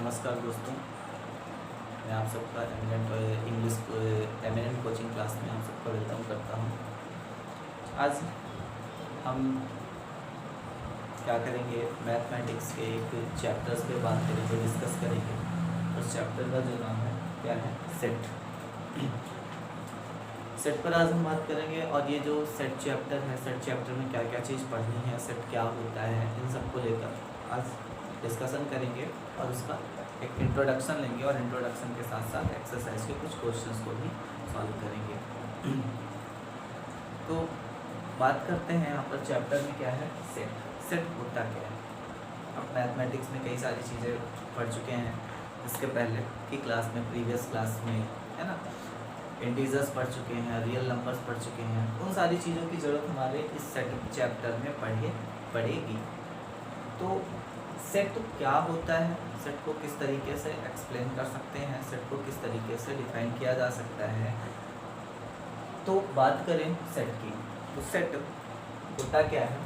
नमस्कार दोस्तों, मैं आप सबका एमिनेंट कोचिंग क्लास में आप सबका वेलकम करता हूं। आज हम क्या करेंगे, मैथमेटिक्स के एक चैप्टर्स पे बात करेंगे, डिस्कस करेंगे। उस चैप्टर का जो नाम है क्या है, सेट। सेट पर आज हम बात करेंगे और ये जो सेट चैप्टर है, सेट चैप्टर में क्या क्या चीज़ पढ़नी है, सेट क्या होता है, इन सबको लेकर आज डिस्कशन करेंगे और उसका एक इंट्रोडक्शन लेंगे और इंट्रोडक्शन के साथ साथ एक्सरसाइज के कुछ क्वेश्चंस को भी सॉल्व करेंगे। तो बात करते हैं यहाँ पर चैप्टर में क्या है, सेट। सेट होता क्या है? अब मैथमेटिक्स में कई सारी चीज़ें पढ़ चुके हैं इसके पहले की क्लास में, प्रीवियस क्लास में, है ना। इंटीजर्स पढ़ चुके हैं, रियल नंबर्स पढ़ चुके हैं। उन सारी चीज़ों की ज़रूरत हमारे इस सेट चैप्टर में पड़ेगी। तो सेट क्या होता है, सेट को किस तरीके से एक्सप्लेन कर सकते हैं, सेट को किस तरीके से डिफाइन किया जा सकता है। तो बात करें सेट की, तो सेट होता क्या है?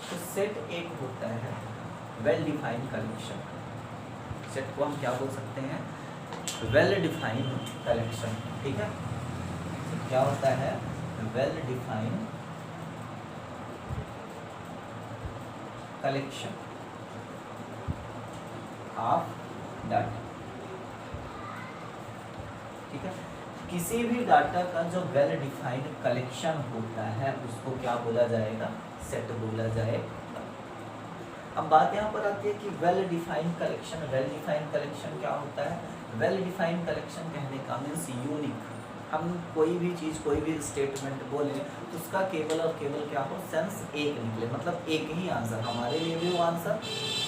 तो सेट एक होता है वेल डिफाइंड कलेक्शन। सेट को हम क्या बोल सकते हैं? Well defined collection. ठीक है, तो क्या होता है? Well defined collection of data. ठीक है, किसी भी डाटा का जो वेल डिफाइंड कलेक्शन होता है उसको क्या बोला जाएगा? सेट बोला जाएगा। अब बात यहाँ पर आती है कि well defined collection, well defined collection क्या होता है? वेल डिफाइंड कलेक्शन कहने का मीन्स यूनिक। हम कोई भी चीज़, कोई भी स्टेटमेंट बोलें तो उसका केवल और केवल क्या हो, सेंस एक निकले, मतलब एक ही आंसर, हमारे लिए भी वो आंसर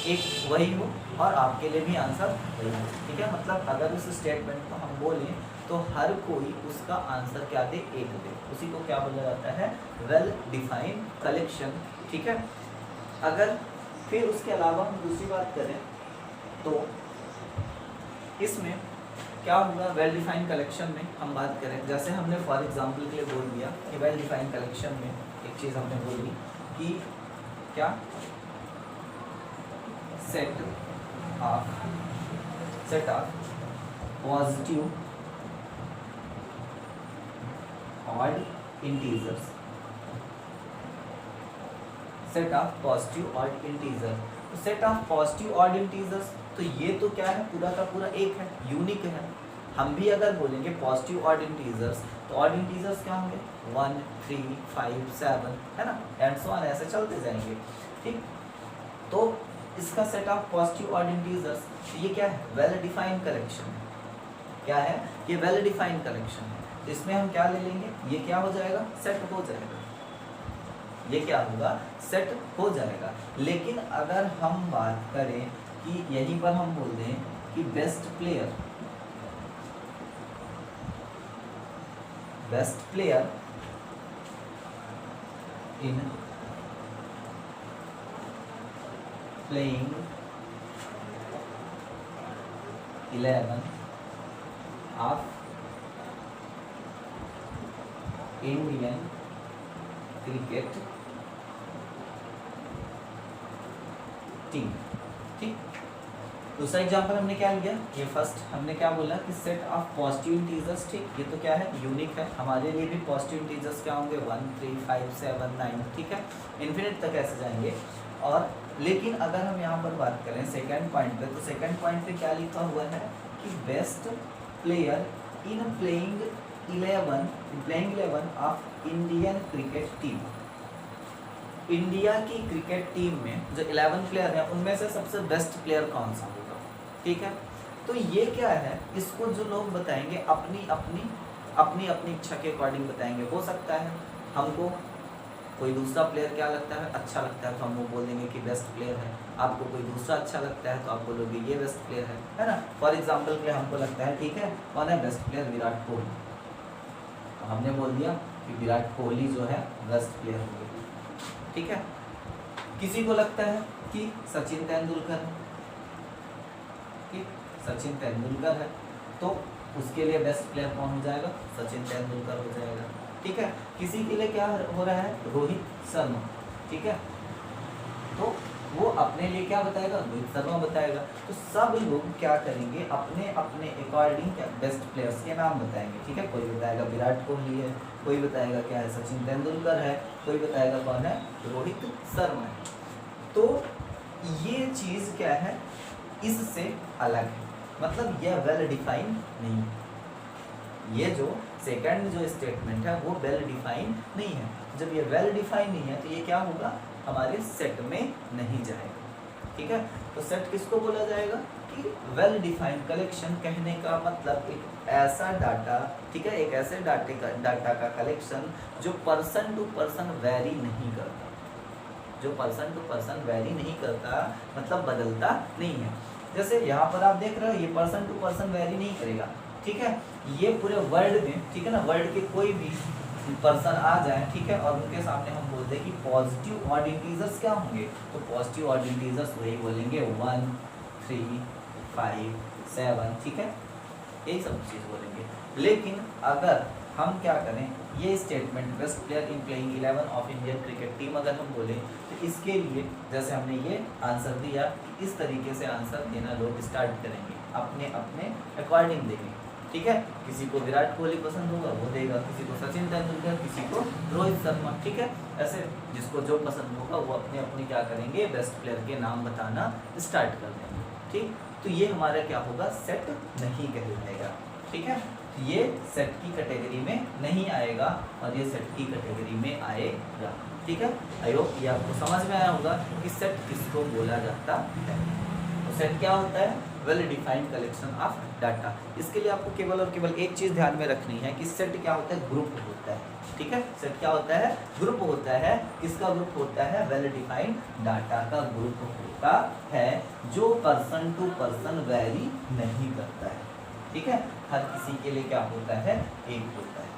एक वही हो और आपके लिए भी आंसर वही हो। ठीक है, मतलब अगर उस स्टेटमेंट को हम बोलें तो हर कोई उसका आंसर क्या दे, एक दे, उसी को क्या बोला जाता है? Well defined collection. ठीक है, अगर फिर उसके अलावा हम दूसरी बात करें तो इसमें क्या होगा? वेल डिफाइंड कलेक्शन में हम बात करें, जैसे हमने फॉर एग्जांपल के लिए बोल दिया कि वेल डिफाइंड कलेक्शन में एक चीज़ हमने बोली कि क्या, set of positive odd integers, set of positive odd integer. तो set of positive odd integers, तो ये तो क्या है, पूरा का पूरा एक है, यूनिक है। हम भी अगर बोलेंगे पॉजिटिव ऑड इंटीजर्स तो ऑड इंटीजर्स क्या होंगे? 1, 3, 5, 7, है ना, एंड सो ऑन, ऐसे चलते जाएंगे। ठीक, तो इसका set of positive odd integers, ये क्या है? Well defined collection. क्या है ये? वेल डिफाइंड कलेक्शन है। तो इसमें हम क्या ले लेंगे? ये क्या हो जाएगा? सेट हो जाएगा। ये क्या होगा? सेट हो जाएगा। लेकिन अगर हम बात करें कि यहीं पर हम बोल दें कि best player in playing 11 of Indian cricket team. ठीक, दूसरा एग्जांपल हमने क्या लिया? ये फर्स्ट हमने क्या बोला कि सेट ऑफ पॉजिटिव इंटीजर्स। ठीक, ये तो क्या है? यूनिक है, हमारे लिए भी पॉजिटिव इंटीजर्स क्या होंगे? 1, 3, 5, 7, 9। ठीक है, इन्फिनिट तक ऐसे जाएंगे। और लेकिन अगर हम यहाँ पर बात करें सेकेंड पॉइंट पे, तो सेकेंड पॉइंट पे क्या लिखा हुआ है कि best player in playing 11 of Indian cricket team. India की क्रिकेट टीम में जो 11 प्लेयर हैं उनमें से सबसे बेस्ट प्लेयर कौन सा होगा? ठीक है, तो ये क्या है, इसको जो लोग बताएंगे अपनी अपनी इच्छा के अकॉर्डिंग बताएंगे। हो सकता है हमको कोई दूसरा प्लेयर क्या लगता है, अच्छा लगता है, तो हम वो बोल देंगे कि बेस्ट प्लेयर है। आपको कोई दूसरा अच्छा लगता है तो आप बोलोगे ये बेस्ट प्लेयर है ना। फॉर एग्जाम्पल के लिए हमको लगता है, ठीक है, कौन है बेस्ट प्लेयर? विराट कोहली। हमने बोल दिया कि विराट कोहली जो है बेस्ट प्लेयर होंगे। ठीक है, किसी को लगता है कि सचिन तेंदुलकर, ठीक, सचिन तेंदुलकर है तो उसके लिए बेस्ट प्लेयर कौन हो जाएगा? सचिन तेंदुलकर हो जाएगा। ठीक है, किसी के लिए क्या हो रहा है? रोहित शर्मा। ठीक है, तो वो अपने लिए क्या बताएगा, रोहित शर्मा बताएगा। तो सब लोग क्या करेंगे, अपने अपने अकॉर्डिंग बेस्ट प्लेयर्स के नाम बताएंगे, ठीक है। कोई बताएगा विराट कोहली है, कोई बताएगा क्या है सचिन तेंदुलकर है, कोई बताएगा कौन है रोहित शर्मा है। तो ये चीज़ क्या है, इससे अलग है, मतलब यह वेल डिफाइन नहीं है। ये जो सेकंड जो स्टेटमेंट है वो वेल डिफाइन नहीं है। जब ये वेल डिफाइन नहीं है तो ये क्या होगा, हमारे सेट में नहीं जाएगा, ठीक है। तो सेट किसको बोला जाएगा कि वेल डिफाइंड कलेक्शन, कहने का मतलब एक ऐसा डाटा, ठीक है, एक ऐसे डाटा का कलेक्शन जो पर्सन टू पर्सन वेरी नहीं करता, जो पर्सन टू पर्सन वेरी नहीं करता मतलब बदलता नहीं है। जैसे यहाँ पर आप देख रहे हो ये पर्सन टू पर्सन वेरी नहीं करेगा, ठीक है। ये पूरे वर्ल्ड में, ठीक है ना, वर्ल्ड के कोई भी पर्सन आ जाए, ठीक है, और उनके सामने हम बोल दें कि पॉजिटिव ऑड इंटीजर्स क्या होंगे, तो पॉजिटिव ऑड इंटीजर्स वही बोलेंगे 1 3 5 7, ठीक है, यही सब चीज़ बोलेंगे। लेकिन अगर हम क्या करें, ये statement best player in playing 11 of Indian cricket team अगर हम बोलें तो इसके लिए जैसे हमने ये आंसर दिया, इस तरीके से आंसर देना लोग स्टार्ट करेंगे, अपने अपने अकॉर्डिंग देंगे, ठीक है। किसी को विराट कोहली पसंद होगा वो देगा, किसी को सचिन तेंदुलकर, किसी को रोहित शर्मा, ठीक है। ऐसे जिसको जो पसंद होगा वो अपने अपने क्या करेंगे, बेस्ट प्लेयर के नाम बताना स्टार्ट कर देंगे, ठीक। तो ये हमारा क्या होगा, सेट नहीं कहलाएगा, ठीक है। ये सेट की कैटेगरी में नहीं आएगा और ये सेट की कैटेगरी में आएगा, ठीक है। आई होप ये आपको समझ में आया होगा कि सेट किसको बोला जाता है। तो सेट क्या होता है, well defined collection of data. इसके लिए आपको केवल और केवल एक चीज़ ध्यान में रखनी है कि सेट क्या होता है, ग्रुप होता है, ठीक है। सेट क्या होता है, ग्रुप होता है। किसका ग्रुप होता है, वेल डिफाइंड डाटा का ग्रुप होता है जो पर्सन टू पर्सन वेरी नहीं करता है, ठीक है। हर किसी के लिए क्या होता है, एक होता है।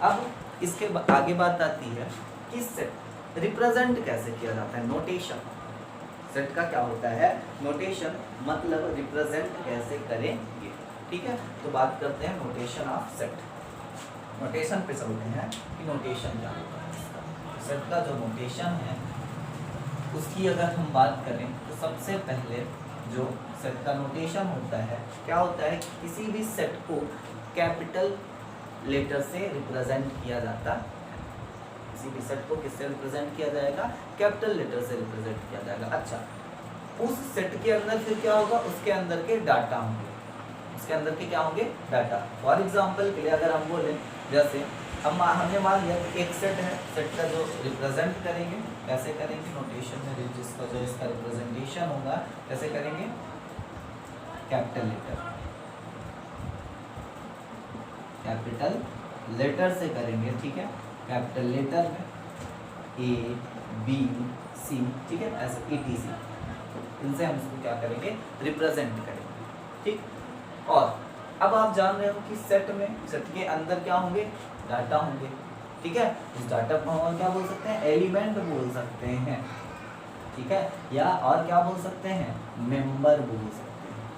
अब इसके आगे बात आती है कि सेट रिप्रेजेंट कैसे किया जाता है, नोटेशन। सेट का क्या होता है, नोटेशन, मतलब रिप्रेजेंट कैसे करेंगे, ठीक है। तो बात करते हैं नोटेशन ऑफ सेट। नोटेशन पे चलते हैं कि नोटेशन क्या होता है। सेट का जो नोटेशन है उसकी अगर हम बात करें तो सबसे पहले जो सेट का नोटेशन होता है क्या होता है, किसी भी सेट को कैपिटल लेटर से रिप्रेजेंट किया जाता है। किसी भी सेट को किससे रिप्रेजेंट किया जाएगा, कैपिटल लेटर से रिप्रेजेंट किया जाएगा। अच्छा, उस सेट के अंदर फिर क्या होगा, उसके अंदर के डाटा होंगे, उसके अंदर के क्या होंगे, डाटा। फॉर एग्जांपल के लिए अगर हम बोलें, जैसे हमने मान लिया कि एक सेट है, सेट का जो रिप्रेजेंट करेंगे कैसे करेंगे, नोटेशन में जिसका जो इसका रिप्रेजेंटेशन होगा कैसे करेंगे, कैपिटल लेटर, कैपिटल लेटर से करेंगे, ठीक है। कैपिटल लेटर में A B C, ठीक है, ऐसे ETC, इनसे हम इसको क्या करेंगे, रिप्रेजेंट करेंगे, ठीक। और अब आप जान रहे हो कि सेट में, सेट के अंदर क्या होंगे, डाटा होंगे, ठीक है। इस डाटा को हम क्या बोल सकते हैं, एलिमेंट बोल सकते हैं, ठीक है, या और क्या बोल सकते हैं, मेंबर बोल सकते हैं,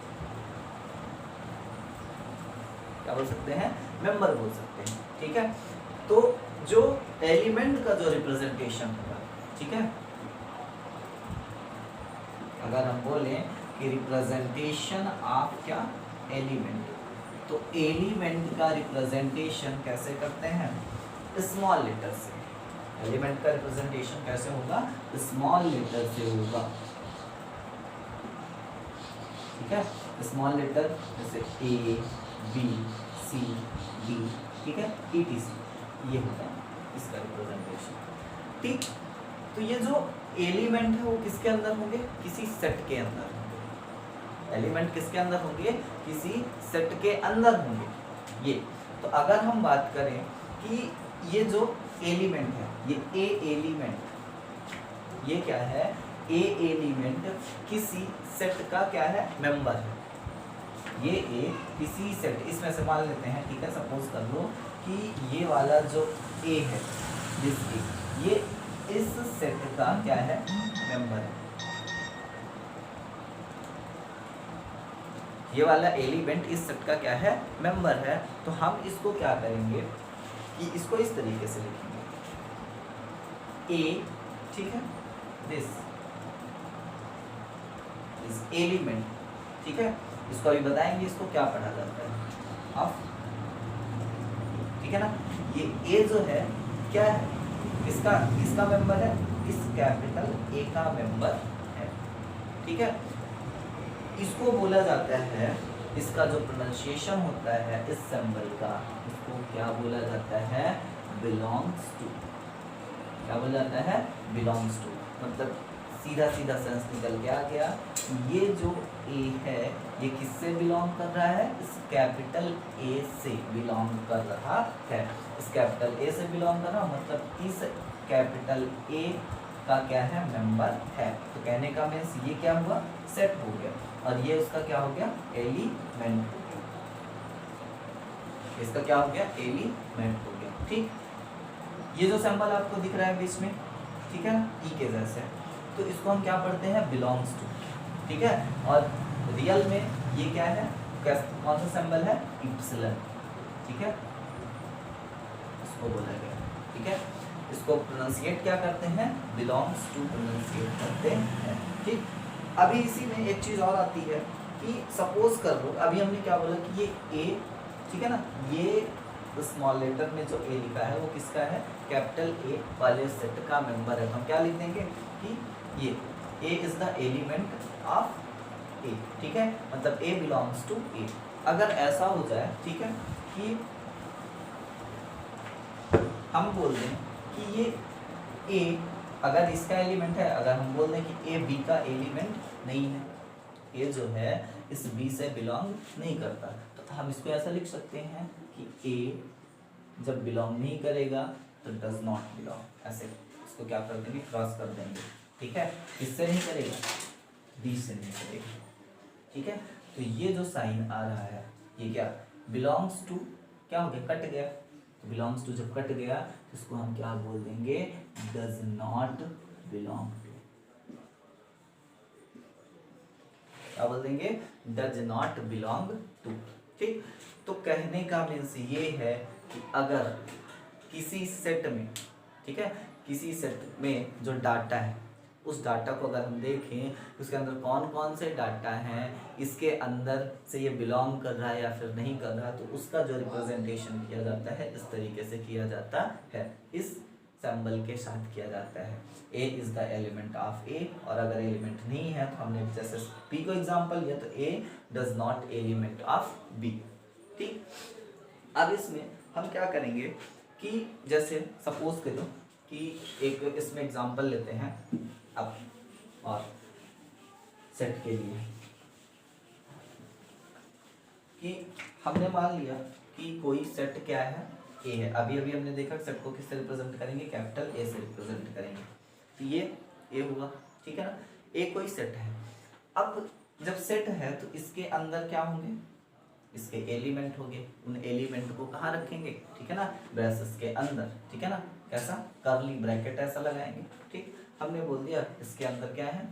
क्या बोल सकते हैं, मेंबर बोल सकते हैं, ठीक है। तो जो एलिमेंट का जो रिप्रेजेंटेशन होगा, ठीक है, अगर हम बोले कि रिप्रेजेंटेशन ऑफ क्या, एलिमेंट, तो एलिमेंट का रिप्रेजेंटेशन कैसे करते हैं, स्मॉल लेटर से। एलिमेंट का रिप्रेजेंटेशन कैसे होगा, स्मॉल लेटर से होगा, ठीक है। स्मॉल लेटर जैसे A B C D, ठीक है, ETC, ये होता है इसका रिप्रेजेंटेशन, ठीक। तो ये जो एलिमेंट है वो किसके अंदर होंगे, किसी सेट के अंदर होंगे। एलिमेंट किसके अंदर होंगे, किसी सेट के अंदर होंगे। ये तो अगर हम बात करें कि ये जो एलिमेंट है, ये ए एलिमेंट, ये क्या है, ए एलिमेंट किसी सेट का क्या है, मेंबर है। ये ए किसी सेट, इसमें से मान लेते हैं, ठीक है, सपोज कर लो कि ये वाला जो ए है, दिस ए, ये इस सेट का क्या है, मेंबर है। ये वाला एलिमेंट इस सेट का क्या है, मेंबर है। तो हम इसको क्या करेंगे कि इसको इस तरीके से लिखेंगे, ए, ठीक है, दिस इज एलिमेंट, ठीक है। इसको अभी बताएंगे इसको क्या पढ़ा जाता है ऑफ, ठीक है ना। ये ए जो है क्या है, इसका मेंबर है, इस कैपिटल ए का मेंबर है, ठीक है। इसको बोला जाता है, इसका जो प्रोनाउंसिएशन होता है इस सिंबल का, इसको क्या बोला जाता है, बिलोंग्स टू। क्या बोला जाता है, बिलोंग्स टू। मतलब सीधा सीधा सेंस निकल के आ गया, ये जो ए है ये किससे बिलोंग कर रहा है, इस कैपिटल ए से बिलोंग कर रहा है। इस कैपिटल ए से बिलोंग कर रहा, मतलब इस कैपिटल ए का क्या है, मेंबर है। तो कहने का मीन्स ये क्या हुआ, सेट हो गया, और ये उसका क्या हो गया, एलिमेंट हो गया। इसका क्या हो गया, एलिमेंट हो गया, ठीक। ये जो सिंबल आपको दिख रहा है बीच में, ठीक है ना, ई के जैसे, तो इसको हम क्या पढ़ते हैं, बिलोंग्स टू, ठीक है। और रियल में ये क्या है, कौन सा सिंबल है, इप्सिलन, ठीक है, इसको बोला गया, ठीक है। इसको प्रोनाउंसिएट क्या करते हैं, बिलोंग्स टू प्रोनाउंसिएट करते हैं, ठीक। अभी इसी में एक चीज और आती है कि सपोज कर लो, अभी हमने क्या बोला कि ये ए, ठीक है ना, ये स्मॉल लेटर में जो ए लिखा है वो किसका है, कैपिटल ए वाले सेट का मेंबर है। तो हम क्या लिख देंगे कि ये ए इज द एलिमेंट ऑफ ए, ठीक है, मतलब ए बिलोंग्स टू ए। अगर ऐसा हो जाए, ठीक है, कि हम बोल दें कि ये ए अगर इसका एलिमेंट है, अगर हम बोल दें कि ए बी का एलिमेंट नहीं है, ए जो है इस बी से बिलोंग नहीं करता, तो हम इसको ऐसा लिख सकते हैं कि ए जब बिलोंग नहीं करेगा तो डज नॉट बिलोंग, ऐसे इसको क्या कर देंगे, क्रॉस कर देंगे, ठीक है। किससे नहीं करेगा, बी से नहीं करेगा, ठीक है। तो ये जो साइन आ रहा है ये क्या, बिलोंग्स टू, क्या हो गया, कट गया। तो बिलोंग्स टू जब कट गया तो इसको हम क्या बोल देंगे, डज नॉट बिलोंग टू। क्या बोल देंगे, डज नॉट बिलोंग टू, ठीक। तो कहने का मीन्स ये है कि अगर किसी सेट में, ठीक है, किसी सेट में जो डाटा है उस डाटा को अगर हम देखें उसके अंदर कौन कौन से डाटा हैं, इसके अंदर से ये बिलोंग कर रहा है या फिर नहीं कर रहा, तो उसका जो रिप्रेजेंटेशन किया जाता है इस तरीके से किया जाता है, इस सिंबल के साथ किया जाता है। ए इज द एलिमेंट ऑफ ए, और अगर एलिमेंट नहीं है तो हमने जैसे बी को एग्जांपल लिया, तो A does not element of B, ठीक। अब इसमें हम क्या करेंगे कि जैसे सपोज करो कि एक इसमें एग्जांपल लेते हैं अब, और सेट के लिए कि हमने मान लिया कि कोई सेट क्या है, ए है। अभी अभी हमने देखा सेट को किससे रिप्रेजेंट करेंगे, कैपिटल ए से रिप्रेजेंट करेंगे, तो ये ए हुआ, ठीक है ना। ए कोई सेट है, अब जब सेट है तो इसके अंदर क्या होंगे, इसके एलिमेंट होंगे, उन एलिमेंट को कहाँ रखेंगे, ठीक है ना, ब्रैकेट्स के अंदर, ठीक है ना, कैसा, कर्ली ब्रैकेट ऐसा लगाएंगे, ठीक। हमने बोल दिया इसके अंदर क्या है,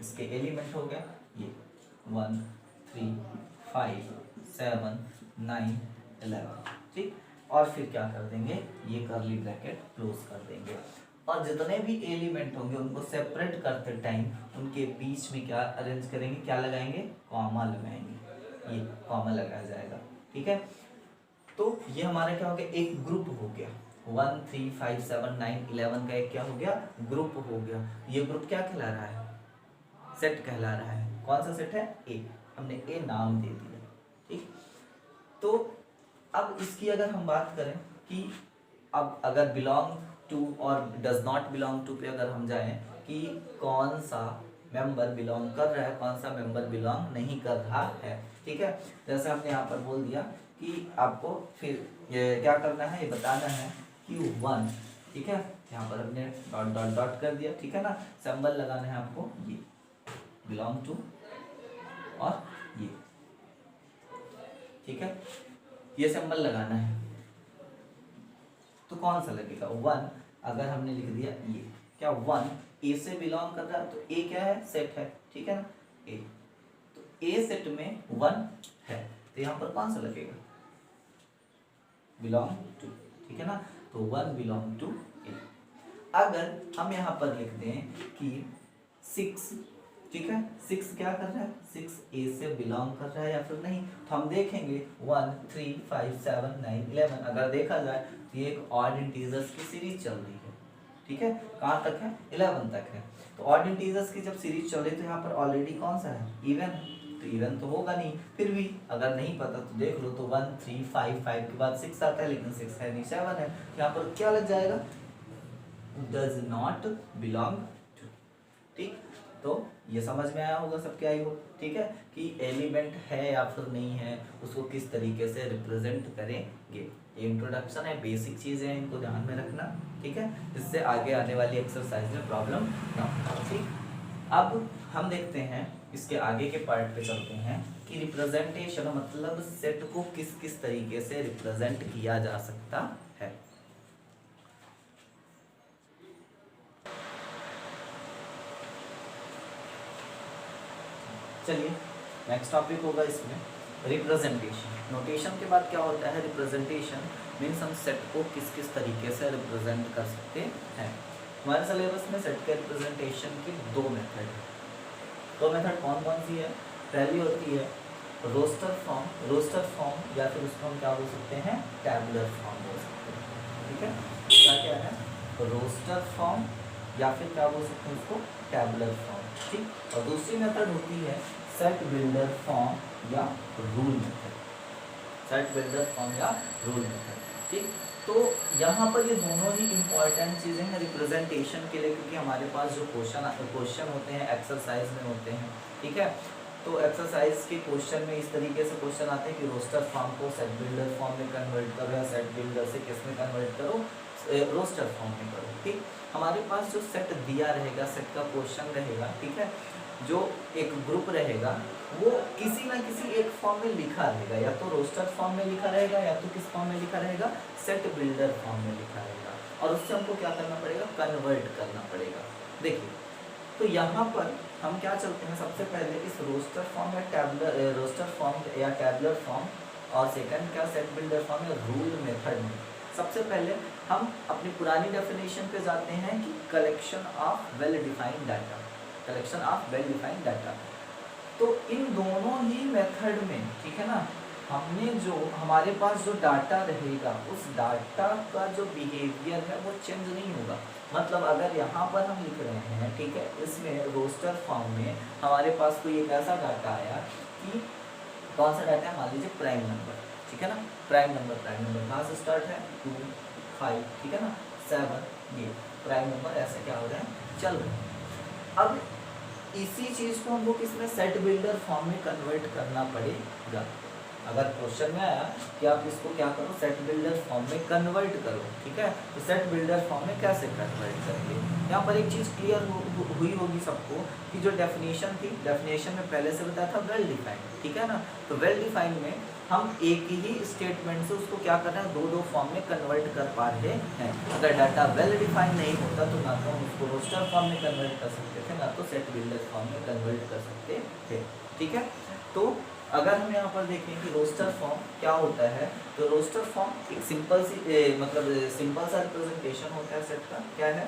इसके एलिमेंट हो गया ये 1 3 5 7 9 11, ठीक। और फिर क्या कर देंगे, ये कर्ली ब्रैकेट क्लोज कर देंगे, और जितने भी एलिमेंट होंगे उनको सेपरेट करते टाइम उनके बीच में क्या अरेंज करेंगे, क्या लगाएंगे, कॉमा लगाएंगे, ये कॉमा लगाया जाएगा, ठीक है। तो ये हमारा क्या हो गया, एक ग्रुप हो गया, 1 3 5 7 9 11 का एक क्या हो गया, ग्रुप हो गया। ये ग्रुप क्या कहला रहा है, सेट कहला रहा है। कौन सा सेट है, ए, हमने ए नाम दे दिया, ठीक। तो अब इसकी अगर हम बात करें कि अब अगर बिलोंग टू और डज नॉट बिलोंग टू पे अगर हम जाएं कि कौन सा मेंबर बिलोंग कर रहा है, कौन सा मेंबर बिलोंग नहीं कर रहा है, ठीक है। जैसे हमने यहाँ पर बोल दिया कि आपको फिर ये क्या करना है, ये बताना है Q1, ठीक है। यहाँ पर हमने डॉट डॉट डॉट कर दिया, ठीक है ना। सिंबल लगाना है आपको, ये बिलोंग टू और ये, ठीक है, ये सिंबल लगाना है। तो कौन सा लगेगा, 1। अगर हमने लिख दिया ये क्या, 1 ए से बिलोंग कर रहा है, तो ए क्या है, सेट है, ठीक है ना, ए। तो ए सेट में 1 है, तो यहाँ पर कौन सा लगेगा, बिलोंग टू, ठीक है ना। तो 1 बिलोंग टू ए। अगर हम यहाँ पर लिख दें कि 6 ठीक है। 6 क्या कर रहा है, 6 ए से बिलोंग कर रहा है या फिर नहीं, तो हम देखेंगे 1 3 5 7 9 11। अगर देखा जाए तो ये एक ऑड इंटीजर्स की सीरीज चल रही है, ठीक है। कहाँ तक है, 11 तक है। तो ऑड इंटीजर्स की जब सीरीज चल रही तो यहाँ पर ऑलरेडी कौन सा है, इवन है, तो इवन तो होगा नहीं। फिर भी अगर नहीं पता तो देख लो, तो 1 3 5 5 के बाद 6 आता है, लेकिन 6 है नहीं, 7 है। यहाँ पर क्या लग जाएगा, डज नॉट बिलोंग टू। ठीक, तो ये समझ में आया होगा सबके, आई हो, ठीक है, कि एलिमेंट है या फिर नहीं है, उसको किस तरीके से रिप्रेजेंट करेंगे। ये इंट्रोडक्शन है, बेसिक चीजें हैं, इनको ध्यान में रखना, ठीक है, जिससे आगे आने वाली एक्सरसाइज में प्रॉब्लम ना हो। ठीक, अब हम देखते हैं इसके आगे के पार्ट पे चलते हैं कि रिप्रेजेंटेशन मतलब सेट को किस किस तरीके से रिप्रेजेंट किया जा सकता है। चलिए नेक्स्ट टॉपिक होगा इसमें रिप्रेजेंटेशन। नोटेशन के बाद क्या होता है, रिप्रेजेंटेशन मीन्स हम सेट को किस किस तरीके से रिप्रेजेंट कर सकते हैं। हमारे सिलेबस में सेट के रिप्रेजेंटेशन की दो मेथड है। दो मेथड कौन कौन सी है, पहली होती है रोस्टर फॉर्म या फिर उसको हम क्या बोल सकते हैं, टैबुलर फॉर्म बोल सकते हैं, ठीक है। क्या क्या है, रोस्टर फॉर्म या फिर क्या बोल सकते हैं उसको, टैबुलर फॉर्म, ठीक। और दूसरी मेथड होती है सेट बिल्डर फॉर्म या rule method, set builder form या रूल मेथड, ठीक। तो यहाँ पर ये दोनों ही इंपॉर्टेंट चीज़ें हैं रिप्रेजेंटेशन के लिए, क्योंकि हमारे पास जो क्वेश्चन होते हैं एक्सरसाइज में होते हैं, ठीक है। तो एक्सरसाइज के क्वेश्चन में इस तरीके से क्वेश्चन आते हैं कि रोस्टर फॉर्म को सेट बिल्डर फॉर्म में कन्वर्ट करो या सेट बिल्डर से किस में कन्वर्ट करो, रोस्टर फॉर्म में करो, ठीक। हमारे पास जो सेट दिया रहेगा, सेट का क्वेश्चन रहेगा, ठीक है, जो एक ग्रुप रहेगा वो किसी ना किसी एक फॉर्म में लिखा रहेगा, या तो रोस्टर फॉर्म में लिखा रहेगा या तो किस फॉर्म में लिखा रहेगा, सेट बिल्डर फॉर्म में लिखा रहेगा, और उससे हमको क्या करना पड़ेगा, कन्वर्ट करना पड़ेगा। देखिए, तो यहाँ पर हम क्या चलते हैं, सबसे पहले इस रोस्टर फॉर्म या टैबुलर रोस्टर फॉर्म या टैबुलर फॉर्म, और सेकंड क्या सेट बिल्डर फॉर्म या रूल मेथड में सबसे पहले हम अपनी पुरानी डेफिनेशन पे जाते हैं कि collection of well defined data, collection of well defined data. तो इन दोनों ही मेथड में, ठीक है ना, हमने जो हमारे पास जो डाटा रहेगा उस डाटा का जो बिहेवियर है वो चेंज नहीं होगा। मतलब अगर यहाँ पर हम लिख रहे हैं, ठीक है, इसमें रोस्टर फॉर्म में हमारे पास कोई एक ऐसा डाटा आया कि कौन सा डाटा है, मान लीजिए प्राइम नंबर, ठीक है ना, प्राइम नंबर कहाँ से स्टार्ट है, 2 5, ठीक है ना, 7, ये प्राइम नंबर ऐसे क्या हो रहा है, चल रहे हैं। अब इसी चीज को हमको किसमें, सेट बिल्डर फॉर्म में कन्वर्ट करना पड़ेगा। अगर क्वेश्चन में आया कि आप इसको क्या करो, सेट बिल्डर फॉर्म में कन्वर्ट करो, ठीक है, तो सेट बिल्डर फॉर्म में कैसे कन्वर्ट करेंगे। यहाँ पर एक चीज क्लियर हुई होगी सबको कि जो डेफिनेशन थी, डेफिनेशन में पहले से बताया था वेल डिफाइंड, ठीक है ना। तो वेल डिफाइंड में हम एक ही स्टेटमेंट से उसको क्या कर रहे हैं, दो फॉर्म में कन्वर्ट कर पा रहे हैं। अगर डाटा वेल डिफाइंड नहीं होता तो ना तो हम उसको रोस्टर फॉर्म में कन्वर्ट कर सकते थे, ना तो सेट बिल्डर फॉर्म में कन्वर्ट कर सकते थे, ठीक है। तो अगर हम यहाँ पर देखें कि रोस्टर फॉर्म क्या होता है, तो रोस्टर फॉर्म एक सिंपल सा रिप्रेजेंटेशन होता है सेट का। क्या है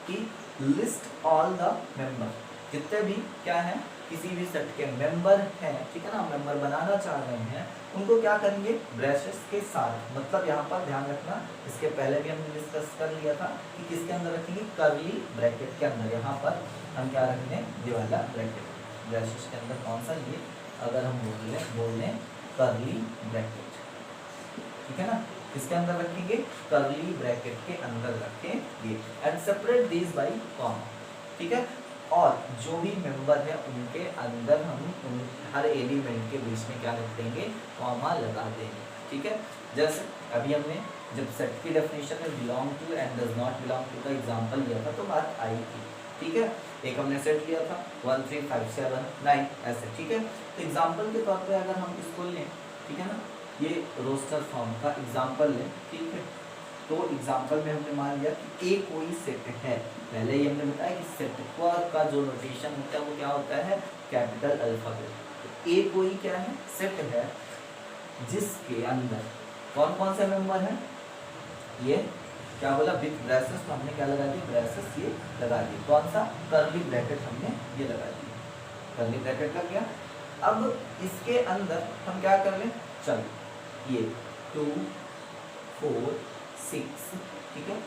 कि लिस्ट ऑल द मेंबर, जितने भी क्या है किसी भी सेट के मेंबर हैं, ठीक है ना, मेंबर बनाना चाह रहे हैं, उनको क्या करेंगे, ब्रैकेट्स के साथ। मतलब यहाँ पर ध्यान रखना, इसके पहले भी हमने डिस्कस कर लिया था कि किसके अंदर रखेंगे, करली ब्रैकेट के अंदर। यहाँ पर हम क्या रखेंगे, ये वाला ब्रैकेट, ब्रैकेट्स के अंदर कौन सा, ये अगर हम बोल लें करली ब्रैकेट, ठीक है ना, किसके अंदर रखेंगे, करली ब्रैकेट के अंदर रखेंगे, and separate this by comma, ठीक है। और जो भी मेंबर है उनके अंदर हम हर एलिमेंट के बीच में क्या रख देंगे, कॉमा लगा देंगे, ठीक है। जैसे अभी हमने जब सेट की डेफिनेशन में belong to and does not belong to का एग्जांपल लिया था तो बात आई थी, ठीक है। एक हमने सेट लिया था 1 3 5 7 9 ऐसे, ठीक है। तो एग्जांपल के तौर पे अगर हम इसको लें, ठीक है ना, ये रोस्टर फॉर्म का एग्जांपल लें, ठीक है। तो एग्जांपल में हमने मान लिया कि ए कोई सेट है, पहले ही हमने बताया कि सेट का जो नोटेशन होता है वो क्या होता है, कैपिटल अल्फाबेट। तो ए कोई क्या है, सेट है जिसके अंदर कौन कौन से मेंबर हैं, ये क्या बोला, विथ ब्रैसेस, तो हमने क्या लगा दी, ब्रैसेस ये लगा दी, कौन सा, कर्ली ब्रैकेट हमने ये लगा दी, कर्ली ब्रैकेट लग गया। अब इसके अंदर हम क्या कर लें, चलो ये 2 4 6 ठीक है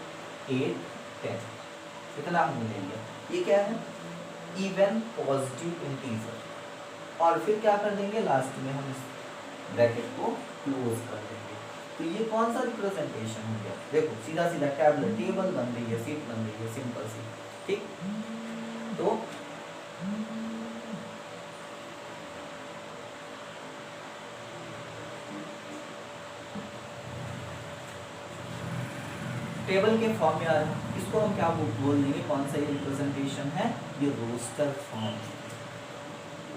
8 10 कितना हम लेंगे, ये क्या है इवन पॉजिटिव इंटीजर, और फिर क्या कर देंगे लास्ट में हम इस ब्रैकेट को क्लोज कर देंगे। तो ये कौन सा रिप्रेजेंटेशन हो गया, देखो सीधा सीधा टैबलेट टेबल बन रही है, सीट बन रही है, सिंपल सी, ठीक। तो टेबल के फॉर्म में आ रहा है, इसको हम क्या बोल देंगे, कौन सा ये रिप्रेजेंटेशन है, ये रोस्टर फॉर्म,